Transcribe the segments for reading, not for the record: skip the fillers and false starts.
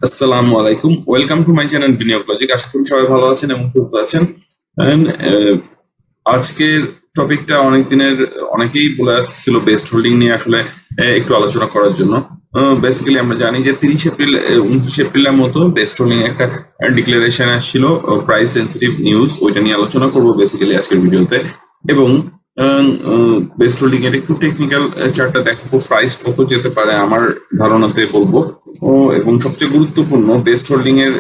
আসসালামু আলাইকুম, welcome to my channel বিনিয়োগ লজিক। আশা করি সবাই ভালো আছেন এবং সুস্থ আছেন। And, আজকের টপিকটা অনেক দিনের অনেকেই বলে আসতেছিল বেস্ট হোল্ডিং নিয়ে আসলে একটু আলোচনা করার জন্য। বেসিক্যালি আমরা জানি যে 30 এপ্রিল 29 এপ্রিলের মতো বেস্ট হোল্ডিং একটা ডিক্লারেশন আসছিল, প্রাইস সেন্সিটিভ নিউজ, ওইটা নিয়ে আলোচনা করবো বেসিক্যালি আজকের ভিডিওতে। এবং বেস্ট হোল্ডিং এর একটু টেকনিক্যাল চার্টটা দেখাবো, প্রাইস কত যেতে পারে আমার ধারণাতে বলবো। এবং সবচেয়ে গুরুত্বপূর্ণ, বেস্ট হোল্ডিং এর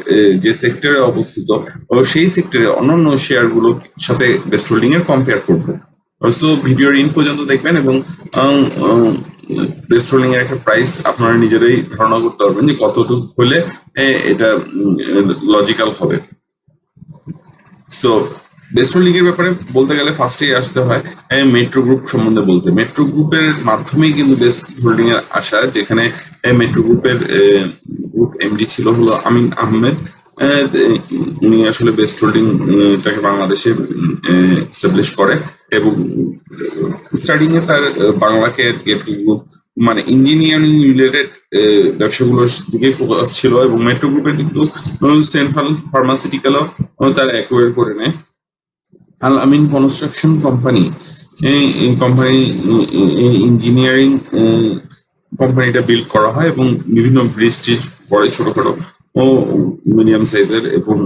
যে সেক্টরে অবস্থিত সেই সেক্টরে অন্যান্য শেয়ার গুলোর সাথে বেস্ট হোল্ডিং এর কম্পেয়ার করবো। সো ভিডিওর ইন পর্যন্ত দেখবেন এবং বেস্ট হোল্ডিং এর একটা প্রাইস আপনারা নিজেরাই ধারণা করতে পারবেন যে কতটুকু হলে এটা লজিক্যাল হবে। সো বেস্ট হোল্ডিং এর ব্যাপারে বলতে গেলে ফার্স্টেই আসতে হয় মেট্রো গ্রুপ সম্বন্ধে বলতে। মেট্রো গ্রুপের মাধ্যমেই কিন্তু বেস্ট হোল্ডিং এর আসা, যেখানে মেট্রো গ্রুপের গ্রুপ এমডি ছিল হলো আমিন আহমেদ। উনি আসলে বেস্ট হোল্ডিং টাকে বাংলাদেশে এস্টাবলিশ করে এবং স্টার্টিং এ তার বাংলাকে গেটওয়ে গ্রুপ মানে ইঞ্জিনিয়ারিং রিলেটেড ব্যবসাগুলোর দিকে ফোকাস ছিল এবং মেট্রো গ্রুপের কিন্তু সেন্ট্রাল ফার্মাসিউটিক্যালও তার অ্যাকোয়ার করে নেয়। আল আমিন কনস্ট্রাকশন কোম্পানি, এই কোম্পানি ইঞ্জিনিয়ারিং কোম্পানিটা বিল্ড করা হয় এবং বিভিন্ন ব্রিজ টিজ করে ছোটখাটো ও মিডিয়াম সাইজের, এবং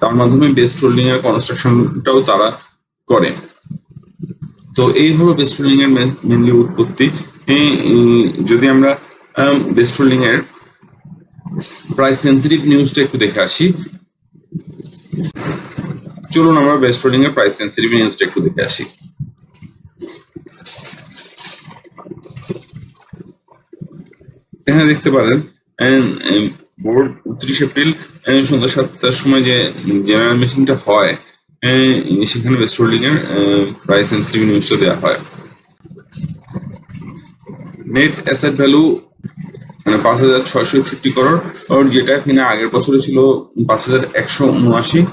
তার মাধ্যমে বেস্ট হোল্ডিং এর কনস্ট্রাকশনটাও তারা করে। তো এই হলো বেস্ট হোল্ডিং এর মেনলি উৎপত্তি। যদি আমরা বেস্ট হোল্ডিং এর প্রাইস সেন্সিটিভ নিউজটা একটু দেখে আসি, চলুন আমরা বেস্ট হোল্ডিং এর প্রাইস সেন্সিটিভ নিউজটা একটু দেখে আসি। এখানে দেখতে পারেন বোর্ড 29 এপ্রিল সন্ধ্যা 7টার সময় যে জেনারেল মিটিংটা হয়, সেখানে বেস্ট হোল্ডিং এর প্রাইস সেন্সিটিভ নিউজটা দেওয়া হয়। নেট অ্যাসেট ভ্যালু মানে 5,661 করোড়, যেটা কিনা আগের বছরে ছিল 5,179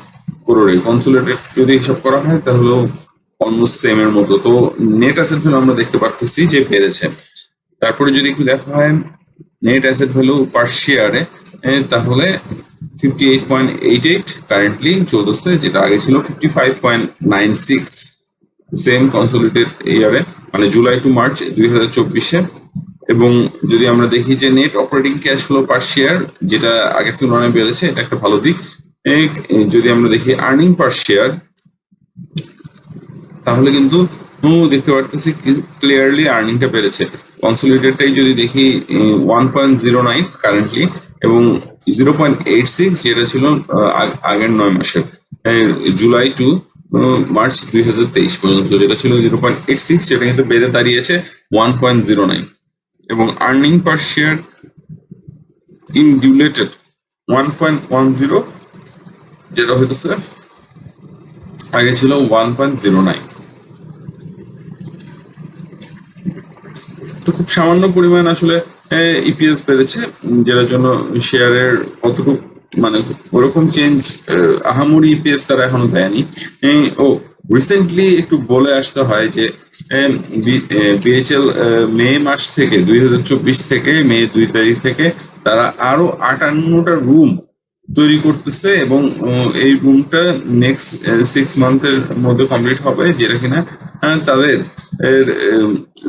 করোড়ে। কনসোলিডেটেড যদি হিসাব করা হয় তাহলে অলমোস্ট সেম এর মতো। তো নেট অ্যাসেট ভ্যালু আমরা দেখতে পারতেছি যে বেড়েছে। তারপরে যদি একটু দেখা হয় নেট অ্যাসেট ভ্যালু পার শেয়ারে, তাহলে 58.88 কারেন্টলি চলতেছে, যেটা আগে ছিল 55.96 সেম কনসোলিডেটেড ইয়ারে, মানে জুলাই টু মার্চ 2024-এ। এবং যদি আমরা দেখি যে নেট অপারেটিং ক্যাশ ফ্লো পার শেয়ার, যেটা আগের তুলনায় বেড়েছে, এটা একটা ভালো দিক। যদি আমরা দেখি আর্নিং পার শেয়ার, তাহলে কিন্তু দেখতে পারতেছি ক্লিয়ারলি আর্নিংটা বেড়েছে। কনসোলিডেটটাই যদি দেখি 1.09 কারেন্টলি এবং 0.86 যেটা ছিল আগের 9 মাসের, জুলাই টু মার্চ 2023 পর্যন্ত, যেটা ছিল 0.86, সেটা কিন্তু বেড়ে দাঁড়িয়েছে 1.09। এবং আর্নিং পার শেয়ার ইন ডিউলেটেড 1.10, যেটা হইতেছে আগে ছিল 1.09। তো খুব সামান্য পরিমাণ আসলে ইপিএস বেড়েছে, যেটার জন্য শেয়ারের কতটুকু মানে ওরকম চেঞ্জ আহামরি ইপিএস তারা এখনো দেয়নি। ও রিসেন্টলি একটু বলে আসতে হয় যে বিএইচএল মে মাস থেকে 2024 থেকে মে 2 তারিখ থেকে তারা আরো 58টা রুম তৈরি করতেছে এবং এই রুমটা নেক্সট 6 মান্থের মধ্যে কমপ্লিট হবে, যেটা কিনা তাদের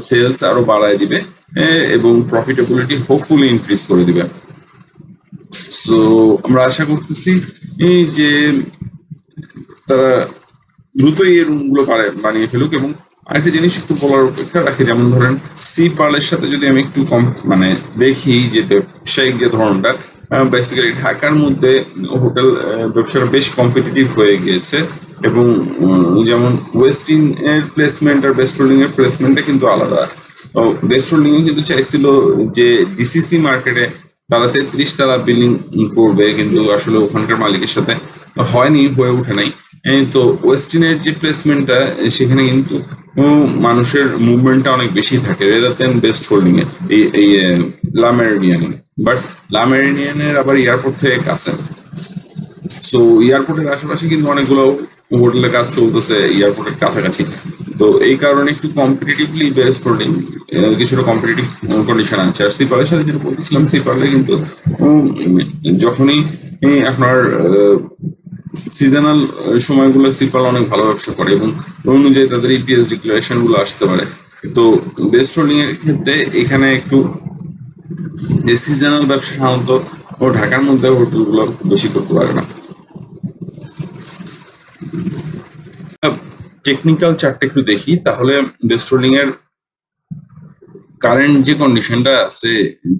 সেলস আরো বাড়ায় দিবে এবং প্রফিটেবিলিটি হোপফুলি ইনক্রিজ করে দিবে। সো আমরা আশা করতেছি যে তারা দ্রুতই এই রুমগুলো বানিয়ে ফেলুক। এবং আরেকটা জিনিস একটু বলার অপেক্ষা রাখে, যেমন ধরেন সি পার্লের সাথে যদি আমি একটু মানে দেখি যে ব্যবসায়িক যে ধরনটা, বেসিক্যালি ঢাকার মধ্যে হোটেল ব্যবসাটা বেশ কম্পিটিটিভ হয়ে গিয়েছে এবং যেমন ওয়েস্টিন এর প্লেসমেন্ট আর বেস্ট হোল্ডিং এর প্লেসমেন্টটা কিন্তু আলাদা। বেস্ট হোল্ডিং কিন্তু চাইছিল যে ডিসিসি মার্কেটে তারা 33 তলা বিল্ডিং করবে, কিন্তু আসলে ওখানকার মালিকের সাথে হয়নি, হয়ে ওঠে নাই। তো ওয়েস্টিনের যে প্লেসমেন্টটা, সেখানে কিন্তু মানুষের মুভমেন্টটা অনেক বেশি থাকে রেদার দেন বেস্ট হোল্ডিং এ, এই লা মেরিডিয়ানে। বাট লা মেরিডিয়ানের আবার এয়ারপোর্ট থেকে কাছে, সো এয়ারপোর্টের আশেপাশে কিন্তু অনেকগুলো হোটেলের কাজ চলতেছে এয়ারপোর্টের কাছাকাছি। তো এই কারণে একটু কম্পিটিটিভলি বেস্ট হোল্ডিং কিছুটা কম্পিটিটিভ কন্ডিশন আছে। আর সিপালের সাথে যেটা বলতেছিলাম, সিপালে কিন্তু যখনই আপনার সিজনাল সময়গুলো সিপাল অনেক ভালো ব্যবসা করে এবং ওই অনুযায়ী তাদের ইপিএস ডিক্লারেশন গুলো আসতে পারে। তো বেস্ট হোল্ডিং এর ক্ষেত্রে এখানে একটু যে সিজনাল ব্যবসা সাধারণত ও ঢাকার মধ্যে হোটেলগুলো বেশি করতে পারে না। টেকনিক্যাল চার্টটা একটু দেখি তাহলে বেস্ট হোল্ডিং এর কারেন্ট যে কন্ডিশনটা আছে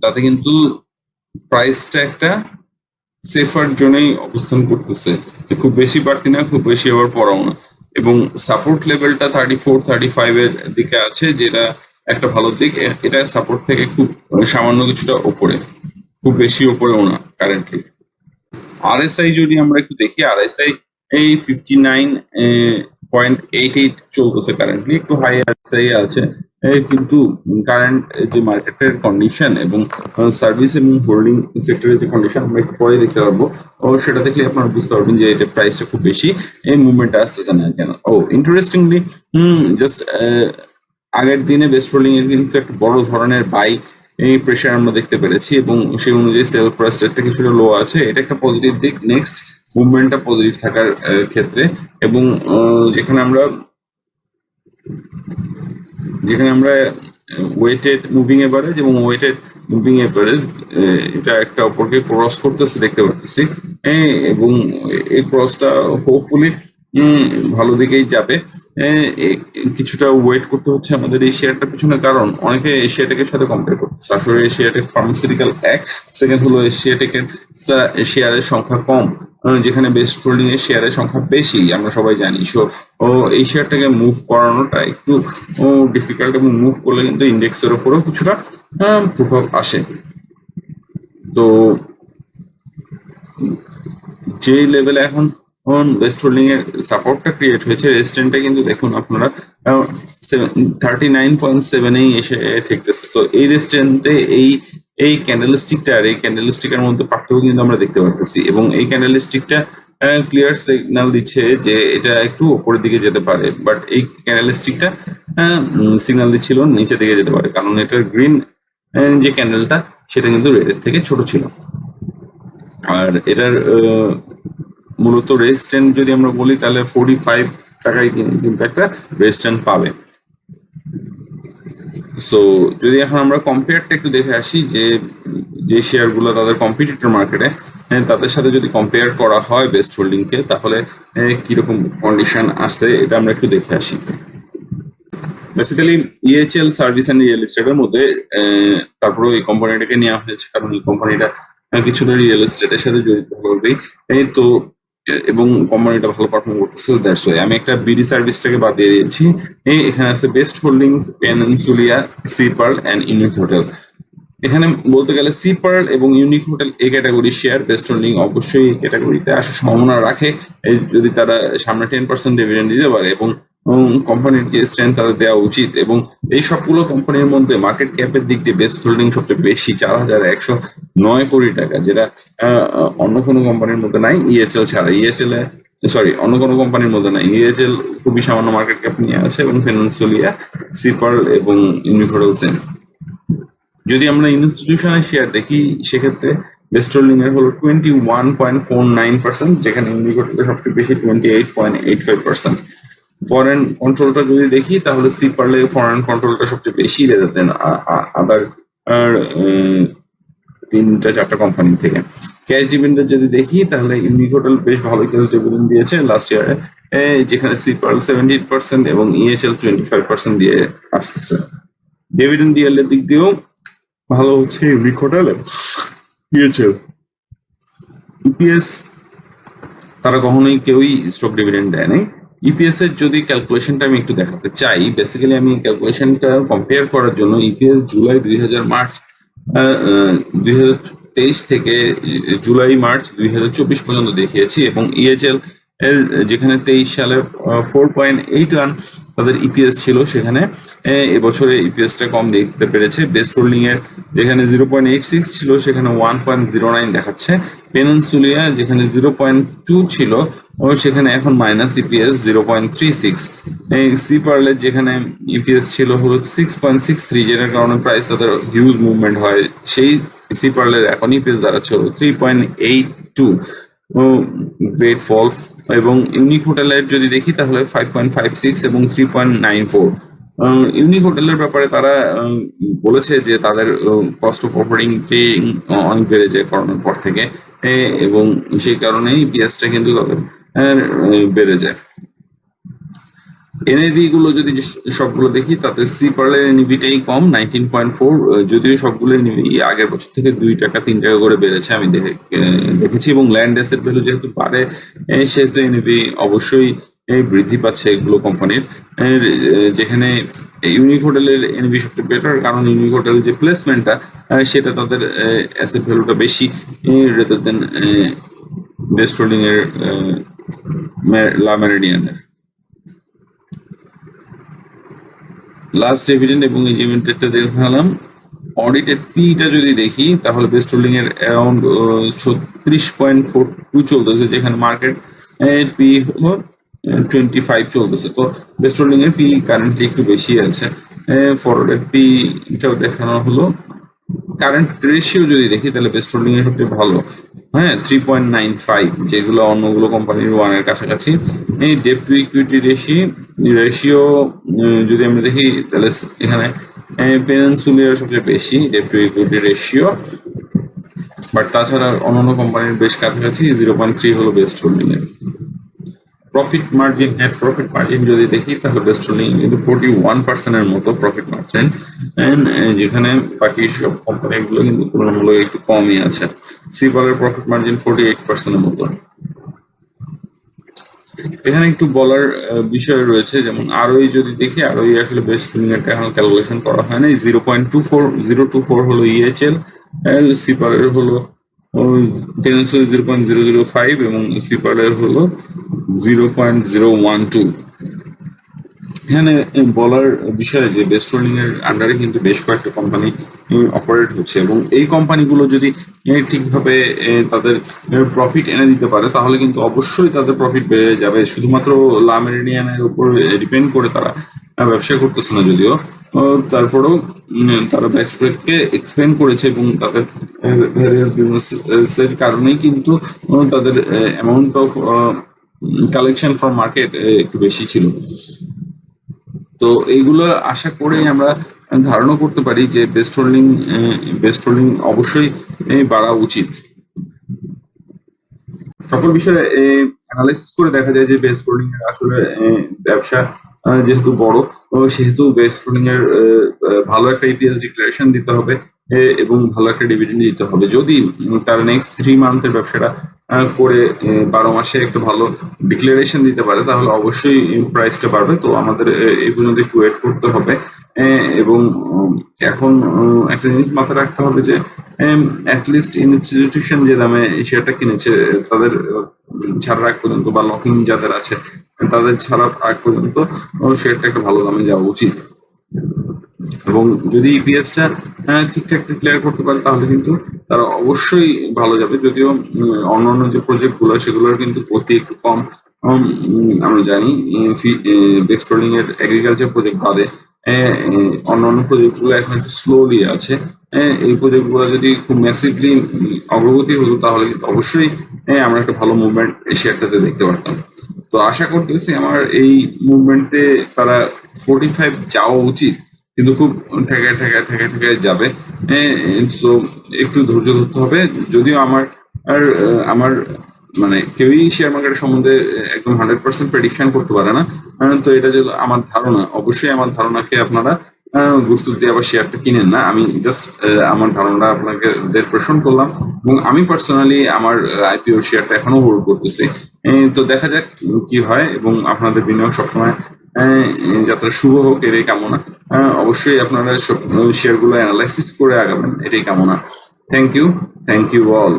তাতে কিন্তু প্রাইসটা একটা সেফার জোনেই অবস্থান করতেছে, খুব বেশি বাড়তি না খুব বেশি আবার পড়াও না, এবং সাপোর্ট লেভেলটা 34-35 এর দিকে আছে, যেটা একটা ভালো দিক। এটা সাপোর্ট থেকে খুব সামান্য কিছুটা ওপরে, খুব বেশি ওপরেও না কারেন্টলি। আরএসআই যদি আমরা একটু দেখি, আরএসআই এই 59.88 চলতেছে কারেন্টলি, একটু হাই আরএসআই আছে। কিন্তু কারেন্ট যে মার্কেটের কন্ডিশন এবং সার্ভিস এবং হোল্ডিং সেক্টরের যে কন্ডিশন আমরা একটু পরে দেখতে পারবো, ও সেটা দেখলে আপনারা বুঝতে পারবেন যে এটা প্রাইসটা খুব বেশি, এই মুভমেন্টটা আসতেছে না কেন। ও ইন্টারেস্টিংলি জাস্ট আগের দিনে বেস্ট হোল্ডিং এর কিন্তু একটা বড় ধরনের বাই এই প্রেশার আমরা দেখতে পেরেছি এবং সেই অনুযায়ী সেল প্রাইস একটা কিছুটা লো আছে, এটা একটা পজিটিভ দিক নেক্সট মুভমেন্টটা পজিটিভ থাকার ক্ষেত্রে। এবং যেখানে আমরা ওয়েটেড মুভিং এভারেজ এবং ওয়েটেড মুভিং এভারেজ এটা একটা অপরকে ক্রস করতেছে দেখতে পাচ্ছি, এবং এই ক্রসটা হোপফুলি ভালো দিকেই যাবে। কিছুটা ওয়েট করতে হচ্ছে আমাদের এই শেয়ারটার পিছনে, কারণ অনেকে এশিয়াটেকের সাথে কম্পেয়ার করতেছে। আসলে এশিয়াটেক ফার্মাসিউটিক্যাল এক, সেকেন্ড হলো এশিয়াটেকের শেয়ারের সংখ্যা কম, যেখানে বেস্ট হোল্ডিং এর শেয়ারের সংখ্যা বেশি আমরা সবাই জানি। সো এই শেয়ারটাকে মুভ করানোটা একটু ডিফিকাল্ট, এবং মুভ করলে কিন্তু ইন্ডেক্সের উপরেও কিছুটা প্রভাব আসে। তো যে লেভেলে এখন বেস্ট হোল্ডিং এর সাপোর্টটা ক্রিয়েট হয়েছে, রেজিস্ট্যান্টটা কিন্তু দেখুন আপনারা 39.7 এসে ঠেকতেছে। তো এই রেজিস্ট্যান্টে এই ক্যান্ডেলস্টিকটা আর এই ক্যান্ডেলস্টিকের মধ্যে পার্থক্য কিন্তু আমরা দেখতে পারতেছি, এবং এই ক্যান্ডেলস্টিকটা ক্লিয়ার সিগন্যাল দিচ্ছে যে এটা একটু উপরের দিকে যেতে পারে, বাট এই ক্যান্ডেলস্টিকটা সিগন্যাল দিচ্ছিল নিচের দিকে যেতে পারে, কারণ এটার গ্রিন যে ক্যান্ডেলটা সেটা কিন্তু রেডের থেকে ছোট ছিল। আর এটার মূলত রেজিস্ট্যান্ট যদি আমরা বলি তাহলে 45 টাকায় কিন্তু একটা রেজিস্ট্যান্ট পাবে। সো যদি এখন আমরা কম্পেয়ারটা একটু দেখে আসি যে শেয়ারগুলো তাদের কম্পিটিটর মার্কেটে, তাদের সাথে যদি কম্পেয়ার করা হয় বেস্ট হোল্ডিংকে, তাহলে কিরকম কন্ডিশন আসছে এটা আমরা একটু দেখে আসি। Basically EHL service and real এস্টেটের মধ্যে তারপরে এই কোম্পানিটাকে নেওয়া হয়েছে, কারণ এই কোম্পানিটা কিছুটা রিয়েল এস্টেটের সাথে জড়িত হবেই। তো এবং কোম্পানিটা ভালো পারফর্ম করতেছে, দ্যাটস ওয়াই আমি একটা বিডি সার্ভিসটাকে বাদ দিয়ে দিয়েছি। এখানে আছে Best Holdings, Peninsula, Sea Pearl and Unique Hotel. এখানে বলতে গেলে সি পার্ল এবং ইউনিক হোটেল এই ক্যাটাগরি শেয়ার, বেস্ট হোল্ডিং অবশ্যই এই ক্যাটাগরিতে আসার সম্ভাবনা রাখে যদি তারা সামনে 10% ডিভিডেন্ড দিতে পারে, এবং কোম্পানির যে স্ট্রেংথ তাদের দেওয়া উচিত। এবং এই সবগুলো কোম্পানির মধ্যে মার্কেট ক্যাপের দিক দিয়ে বেস্ট হোল্ডিং সবচেয়ে বেশি, 4,109 কোটি টাকা, যেটা অন্য কোনো কোম্পানির মধ্যে নাই, ইএচএল ছাড়া। অন্য কোনো কোম্পানির মধ্যে নাই। ইএচএল খুবই সামান্য মার্কেট ক্যাপ নিয়ে আছে, এবং পেনিনসুলিয়া, সি পার্ল এবং ইউনিক হোটেল সেম। যদি আমরা ইনস্টিটিউশনের শেয়ার দেখি, সেক্ষেত্রে বেস্ট হোল্ডিং এর হলো 21.49%, যেখানে ইউনিক হোটেলের সবচেয়ে বেশি 28.85%। ফরেন কন্ট্রোলটা যদি দেখি তাহলে সি পার্লে ফরেন কন্ট্রোলটা সবচেয়ে বেশি রেজার দেন আদার 3-4 কোম্পানি থেকে। ক্যাশ ডিভিডেন্ড যদি দেখি তাহলে ইউনিক হোটেল বেশ ভালোই ক্যাশ ডিভিডেন্ড দিয়েছে লাস্ট ইয়ারে, যেখানে সি পার্ল 17% এবং ইএচএল 25% দিয়ে আসতেছে। ডিভিডেন্ড ডিএল-এর দিক দিয়েও ভালো হচ্ছে ইউনিক হোটেল ইএচএল। ইপিএস তারা কখনোই কেউই স্টক ডিভিডেন্ড দেয় নাই। ইপিএস এর যদি ক্যালকুলেশনটা আমি একটু দেখাতে চাই, বেসিক্যালি আমি ক্যালকুলেশনটা কম্পেয়ার করার জন্য ইপিএস জুলাই 2000 2023 থেকে জুলাই মার্চ 2024 পর্যন্ত দেখিয়েছি, এবং ইএচএল এর যেখানে 23 সালে 4.81 তাদের ইপিএস ছিল, সেখানে এবছরে ইপিএসটা কম দেখতে পেরেছে। বেস্ট হোল্ডিং এর যেখানে 0.86 ছিল সেখানে 1.09 দেখাচ্ছে। পেনিনসুলিয়া যেখানে 0.2 ছিল সেখানে এখন মাইনাস ইপিএস 0.36। সি পার্লের যেখানে ইপিএস ছিল হলো 6.63, যেটার কারণে প্রাইস তাদের হিউজ মুভমেন্ট হয়। সেই সি পার্লের এখন ইপিএস দাঁড়াচ্ছে হলো 3.82, গ্রেট ফল। এবং ইউনিক হোটেলের যদি দেখি তাহলে 5.56 এবং 3.94। ইউনিক হোটেলের ব্যাপারে তারা বলেছে যে তাদের কস্ট অফ অপারেটিং অনেক বেড়ে যায় করোনার পর থেকে, এবং সেই কারণেই ইপিএসটা কিন্তু তাদের বেড়ে যায়। এনএভি গুলো যদি সবগুলো দেখি তাতে সি পার্লের এনএভিটাই কম 19.4, যদিও সবগুলো এনএভি আগের বছর থেকে 2 টাকা 3 টাকা করে বেড়েছে আমি দেখেছি। এবং ল্যান্ড অ্যাসেট ভ্যালু যেহেতু বাড়ে, সেহেতু এনএভি অবশ্যই বৃদ্ধি পাচ্ছে এগুলো কোম্পানির। যেখানে ইউনিক হোটেলের এনএভি সবচেয়ে বেটার, কারণ ইউনিক হোটেল যে প্লেসমেন্টটা সেটা তাদের অ্যাসেট ভ্যালুটা বেশি রেদার দেন বেস্ট হোল্ডিং এর লা মেরিডিয়ানের। লাস্ট ডিভিডেন্ড এবং ইনভেন্টরিটা দেখালাম। অডিটেড পিটা যদি দেখি তাহলে বেস্ট হোল্ডিং এর অ্যারাউন্ড 36.42 চলতেছে, যেখানে মার্কেট পি হলো 25 চলতেছে। তো বেস্ট হোল্ডিং এর পি কারেন্টলি একটু বেশি আছে। ফরওয়ার্ডেড পিটাও দেখানো হলো। কারেন্ট রেশিও যদি দেখি তাহলে বেস্ট হোল্ডিং এর সবচেয়ে ভালো, 3.95, যেগুলো অন্যগুলো কোম্পানির 1 এর কাছাকাছি। এই ডেট টু ইকুইটি রেশিও যদি আমরা দেখি তাহলে এখানে পেনিনসুলার সবচেয়ে বেশি debt to equity ratio, but তাছাড়া অন্যান্য কোম্পানির বেশ কাছাকাছি। 0.3 হলো বেস্ট হোল্ডিং এর। Profit margin, net profit margin যদি দেখি তাহলে বেস্ট হোল্ডিং কিন্তু 41% এর মতো প্রফিট মার্জিন, যেখানে বাকি সব কোম্পানিগুলো কিন্তু তুলনামূলক একটু কমই আছে। সি পার্লের প্রফিট মার্জিন 48% এর মতো। এখানে একটু বলার বিষয় রয়েছে, যেমন আরওই যদি দেখি, আরওই আসলে বেস্ট হোল্ডিং এর এখন ক্যালকুলেশন করা হয় না। 0.24 হলো ইএইচএল, সি পার্লের হলো 0.005 এবং সি পার্লের হলো 0.012। এখানে বলার বিষয় যে বেস্ট হোল্ডিং এর আন্ডারে কিন্তু বেশ কয়েকটা কোম্পানি অপারেট হচ্ছে, এবং এই কোম্পানিগুলো যদি ঠিকভাবে তাদের প্রফিট এনে দিতে পারে তাহলে কিন্তু অবশ্যই তাদের প্রফিট বেড়ে যাবে। শুধুমাত্র লা মেরিডিয়ানের উপর ডিপেন্ড করে তারা ব্যবসা করতেছে না, যদিও তারপরেও তারা ব্যাকস্প্রেডকে এক্সপ্লেন করেছে, এবং তাদের ভ্যারিয়াস বিজনেসের কারণেই কিন্তু তাদের amount of collection from market একটু বেশি ছিল। তো এইগুলো আশা করেই আমরা ধারণা করতে পারি যে বেস্ট হোল্ডিং অবশ্যই বাড়া উচিত। সকল বিষয়ে অ্যানালাইসিস করে দেখা যায় যে বেস্ট হোল্ডিং এর আসলে ব্যবসা যেহেতু বড়, সেহেতু বেস্ট হোল্ডিং এর ভালো একটা ইপিএস ডিক্লারেশন দিতে হবে, এবং ভালো একটা ডিভিডেন্ড দিতে হবে। যদি তার নেক্সট 3 মান্থের ব্যবসাটা করে 12 মাসে একটা ভালো ডিক্লারেশন দিতে পারে তাহলে অবশ্যই প্রাইসটা বাড়বে। তো আমাদের এই পর্যন্ত একটু ওয়েট করতে হবে। এবং এখন একটা জিনিস মাথায় রাখতে হবে যে অ্যাটলিস্ট ইনস্টিটিউশন যে দামে শেয়ারটা কিনেছে তাদের ছাড়ার আগ পর্যন্ত, বা লকিং যাদের আছে তাদের ছাড়ার আগ পর্যন্ত শেয়ারটা একটা ভালো দামে যাওয়া উচিত। এবং যদি ইপিএসটা ঠিকঠাক ডিক্লেয়ার করতে পারে তাহলে কিন্তু তারা অবশ্যই ভালো যাবে। যদিও অন্যান্য যে প্রজেক্ট গুলো সেগুলোর কিন্তু গতি একটু কম, আমরা জানি। বেস্ট হোল্ডিং এর এগ্রিকালচার প্রজেক্ট বাদে অন্যান্য প্রজেক্ট গুলো এখন একটু স্লোলি আছে। এই প্রজেক্ট গুলো যদি খুব ম্যাসিভলি অগ্রগতি হতো তাহলে কিন্তু অবশ্যই আমরা একটা ভালো মুভমেন্ট এই শেয়ারটাতে দেখতে পারতাম। তো আশা করতেছি আমার এই মুভমেন্টে তারা 45 যাওয়া উচিত, কিন্তু খুব ঠেকায় যাবে। সো একটু ধৈর্য ধরতে হবে। যদিও আমার মানে কেউই শেয়ার মার্কেটের সম্বন্ধে একদম 100% প্রেডিকশন করতে পারে না। তো এটা যদি আমার ধারণা, অবশ্যই আমার ধারণাকে আপনারা গুরুত্ব দিয়ে আবার শেয়ারটা কিনেন না। আমি জাস্ট আমার ধারণা আপনাকে প্রেষণ করলাম, এবং আমি পার্সোনালি আমার আইপিও শেয়ারটা এখনো হোল্ড করতেছি। তো দেখা যাক কি হয়, এবং আপনাদের বিনিয়োগ সবসময় যাত্রা শুভ হোক এটাই কামনা। অবশ্যই আপনারা সব শেয়ারগুলো অ্যানালাইসিস করে আগাবেন এটাই কামনা। Thank you all.